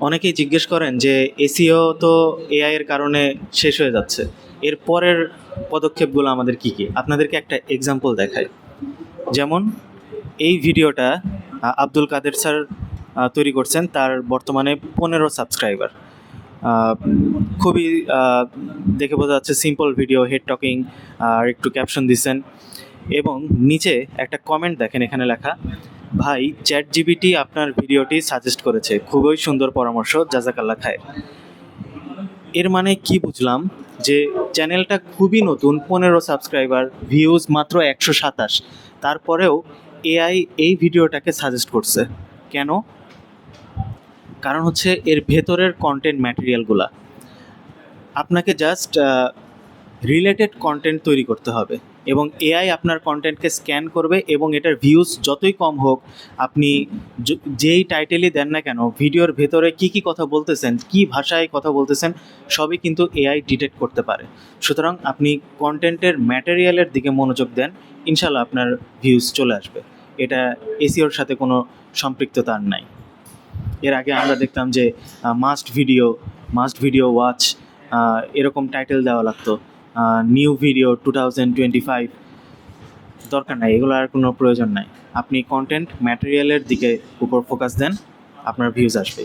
অনেকেই জিজ্ঞেস করেন যে এসইও তো এআই এর কারণে শেষ হয়ে যাচ্ছে, এর পরের পদক্ষেপগুলো আমাদের কি কি। আপনাদেরকে একটা এক্সাম্পল দেখাই। যেমন এই ভিডিওটা আব্দুল কাদের স্যার তৈরি করছেন, তার বর্তমানে 15 সাবস্ক্রাইবার। খুবই দেখে বোঝা যাচ্ছে সিম্পল ভিডিও, হেড টকিং আর একটু ক্যাপশন দিচ্ছেন। এবং নিচে একটা কমেন্ট দেখেন, এখানে লেখা, ভাই চ্যাট জিপিটি আপনার ভিডিওটি সাজেস্ট করেছে, খুবই সুন্দর পরামর্শ, জাজাকাল্লাহ খায়ের। এর মানে কি বুঝলাম, যে চ্যানেলটা খুবই নতুন, 15 সাবস্ক্রাইবার, ভিউজ মাত্র 127, তারপরেও এআই এই ভিডিওটাকে সাজেস্ট করছে। কেন? কারণ হচ্ছে এর ভেতরের কন্টেন্ট ম্যাটেরিয়ালগুলা। আপনাকে জাস্ট রিলেটেড কন্টেন্ট তৈরি করতে হবে এবং এআই আপনার কন্টেন্টকে স্ক্যান করবে এবং এটার ভিউজ যতই কম হোক, আপনি যেই টাইটেলই দেন না কেন, ভিডিওর ভেতরে কি কি কথা বলতেছেন, কি ভাষায় কথা বলতেছেন, সবই কিন্তু এআই ডিটেক্ট করতে পারে। সুতরাং আপনি কন্টেন্টের ম্যাটেরিয়ালের দিকে মনোযোগ দেন, ইনশাল্লাহ আপনার ভিউজ চলে আসবে। এটা এসইওর সাথে কোনো সম্পৃক্ততা আর নাই। এর আগে আমরা দেখতাম যে মাস্ট ভিডিও ওয়াচ, এরকম টাইটেল দেওয়া লাগতো, নিউ ভিডিও 2025। দরকার নাই, এগুলো আর কোনো প্রয়োজন নাই। আপনি কন্টেন্ট ম্যাটেরিয়ালের দিকে উপর ফোকাস দেন, আপনার ভিউজ আসবে।